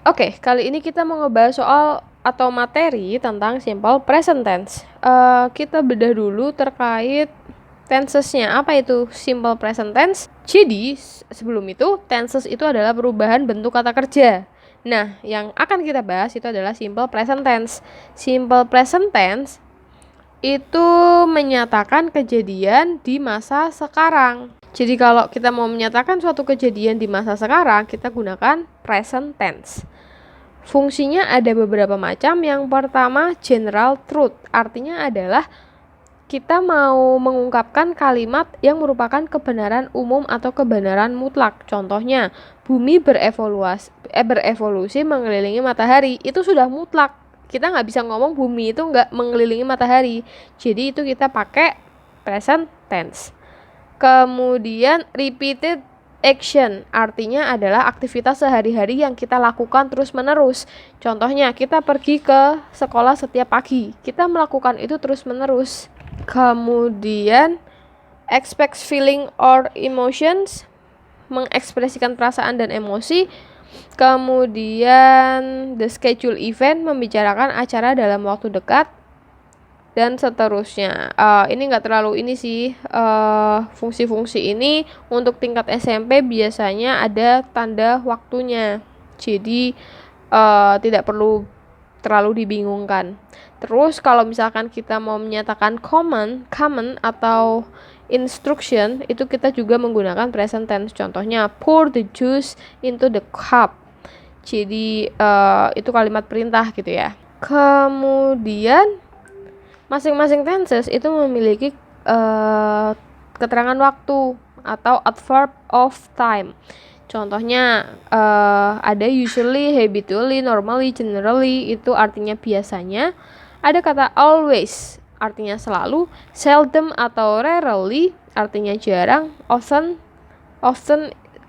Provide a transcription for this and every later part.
Oke, kali ini kita mau ngebahas soal atau materi tentang simple present tense. Kita bedah dulu terkait tensesnya. Apa itu simple present tense? Jadi, sebelum itu, tenses itu adalah perubahan bentuk kata kerja. Nah, yang akan kita bahas itu adalah simple present tense. Simple present tense itu menyatakan kejadian di masa sekarang. Jadi kalau kita mau menyatakan suatu kejadian di masa sekarang, kita gunakan present tense. Fungsinya ada beberapa macam. Yang pertama, general truth. Artinya adalah kita mau mengungkapkan kalimat yang merupakan kebenaran umum atau kebenaran mutlak. Contohnya, bumi berevolusi mengelilingi matahari. Itu sudah mutlak. Kita nggak bisa ngomong bumi itu nggak mengelilingi matahari. Jadi itu kita pakai present tense. Kemudian repeated action, artinya adalah aktivitas sehari-hari yang kita lakukan terus-menerus. Contohnya, kita pergi ke sekolah setiap pagi. Kita melakukan itu terus-menerus. Kemudian express feeling or emotions, mengekspresikan perasaan dan emosi. Kemudian the schedule event, membicarakan acara dalam waktu dekat, dan seterusnya. Ini nggak terlalu ini sih, fungsi-fungsi ini untuk tingkat SMP biasanya ada tanda waktunya, jadi tidak perlu terlalu dibingungkan. Terus kalau misalkan kita mau menyatakan command atau instruction, itu kita juga menggunakan present tense. Contohnya, pour the juice into the cup. Jadi itu kalimat perintah gitu ya. Kemudian masing-masing tenses itu memiliki keterangan waktu atau adverb of time. Contohnya ada usually, habitually, normally, generally, itu artinya biasanya. Ada kata always, artinya selalu. Seldom atau rarely, artinya jarang. Often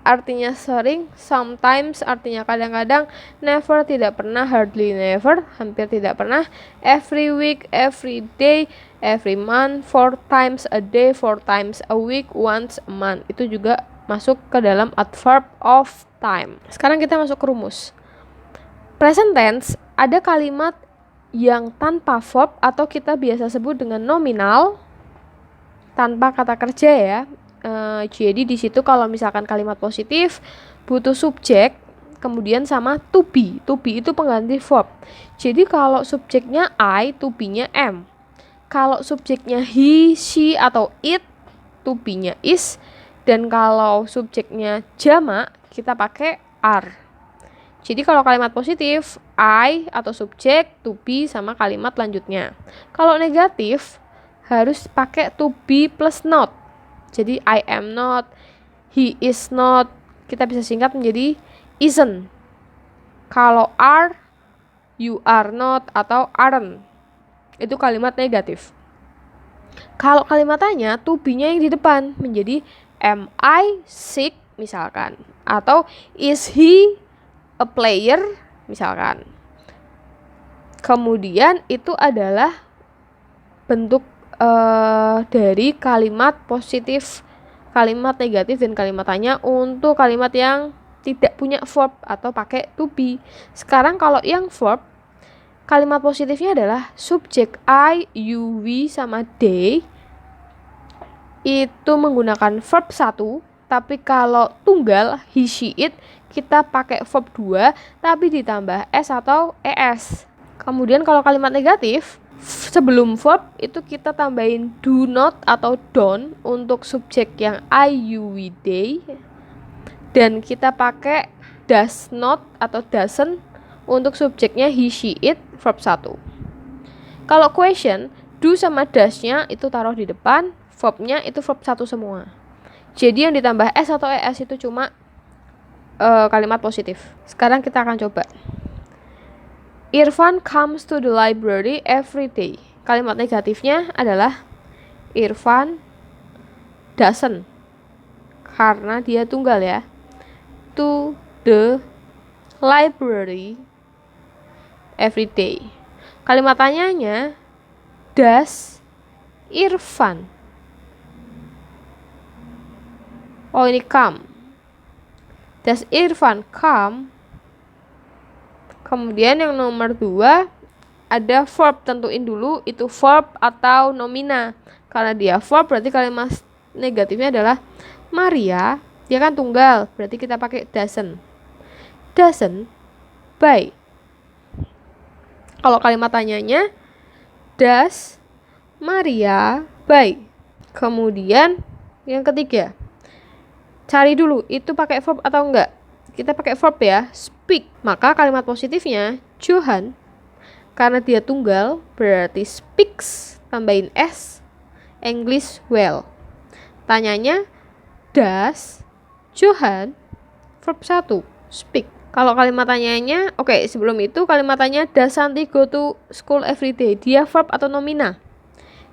artinya sering. Sometimes artinya kadang-kadang. Never, tidak pernah. Hardly never, hampir tidak pernah. Every week, every day, every month. 4 times a day, 4 times a week, once a month. Itu juga masuk ke dalam adverb of time. Sekarang kita masuk ke rumus. Present tense ada kalimat yang tanpa verb atau kita biasa sebut dengan nominal, tanpa kata kerja ya. Jadi di situ kalau misalkan kalimat positif butuh subjek kemudian sama to be. To be itu pengganti verb. Jadi kalau subjeknya I, to be-nya am. Kalau subjeknya he, she atau it, to be-nya is. Dan kalau subjeknya jamak, kita pakai are. Jadi kalau kalimat positif, I atau subjek, to be sama kalimat lanjutnya. Kalau negatif, harus pakai to be plus not. Jadi I am not, he is not, kita bisa singkat menjadi isn't. Kalau are, you are not atau aren't. Itu kalimat negatif. Kalau kalimat tanya, to be-nya yang di depan menjadi am I sick misalkan, atau is he a player misalkan. Kemudian itu adalah bentuk dari kalimat positif, kalimat negatif, dan kalimat tanya untuk kalimat yang tidak punya verb atau pakai to be. Sekarang kalau yang verb, kalimat positifnya adalah subjek I, you, we, sama they itu menggunakan verb 1, tapi kalau tunggal he, she, it kita pakai verb 2 tapi ditambah s atau es. Kemudian kalau kalimat negatif, sebelum verb itu kita tambahin do not atau don't untuk subjek yang I, you, we, they, dan kita pakai does not atau doesn't untuk subjeknya he, she, it, verb 1. Kalau question, do sama does-nya itu taruh di depan, verbnya itu verb 1 semua. Jadi yang ditambah s atau es itu cuma kalimat positif. Sekarang kita akan coba. Irfan comes to the library every day. Kalimat negatifnya adalah Irfan doesn't, karena dia tunggal ya. To the library every day. Kalimat tanyanya, does Irfan, oh ini come, Does Irfan come? Kemudian yang nomor 2 ada verb, tentuin dulu itu verb atau nomina. Karena dia verb berarti kalimat negatifnya adalah Maria, dia kan tunggal, berarti kita pakai doesn't. Doesn't buy. Kalau kalimat tanyanya, does Maria buy? Kemudian yang ketiga, cari dulu itu pakai verb atau enggak. Kita pakai verb ya, speak. Maka kalimat positifnya Johan, karena dia tunggal berarti speaks, tambahin s, English well. Tanyanya, does Johan, verb 1, speak. Kalau kalimat tanyanya, sebelum itu kalimat tanya, does Santi go to school every day? Dia verb atau nomina?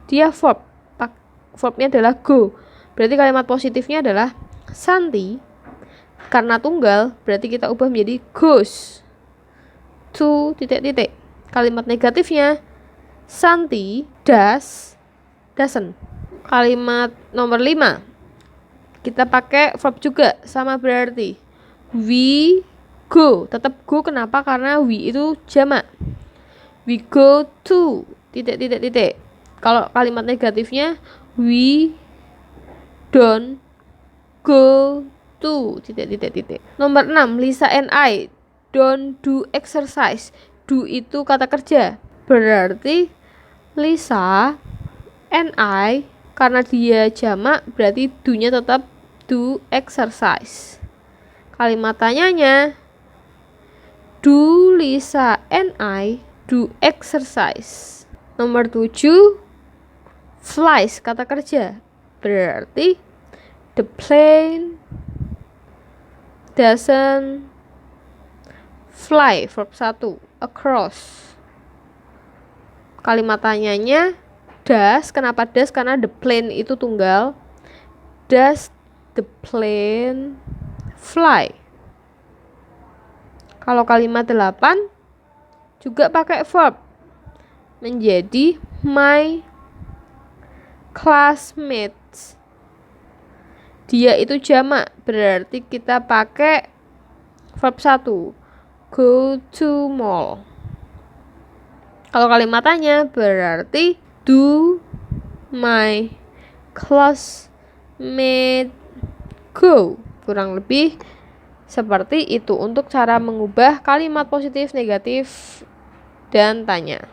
Dia verb. Verbnya adalah go. Berarti kalimat positifnya adalah Santi, karena tunggal berarti kita ubah menjadi goes to ... Kalimat negatifnya Santi doesn't. Kalimat nomor 5 kita pakai verb juga, sama berarti we go. Tetap go, kenapa? Karena we itu jamak. We go to ... Kalau kalimat negatifnya we don't go to ... Nomor 6, Lisa and I don't do exercise. Do itu kata kerja, berarti Lisa and I, karena dia jamak berarti do-nya tetap do exercise. Kalimat tanyanya, do Lisa and I do exercise? Nomor 7, flies kata kerja, berarti the plane doesn't fly, verb 1, across. Kalimat tanyanya does, kenapa does? Karena the plane itu tunggal. Does the plane fly? Kalau kalimat 8 juga pakai verb, menjadi my classmates. Dia itu jamak, berarti kita pakai verb 1, go to mall. Kalau kalimat tanya berarti do my classmate go. Kurang lebih seperti itu untuk cara mengubah kalimat positif, negatif, dan tanya.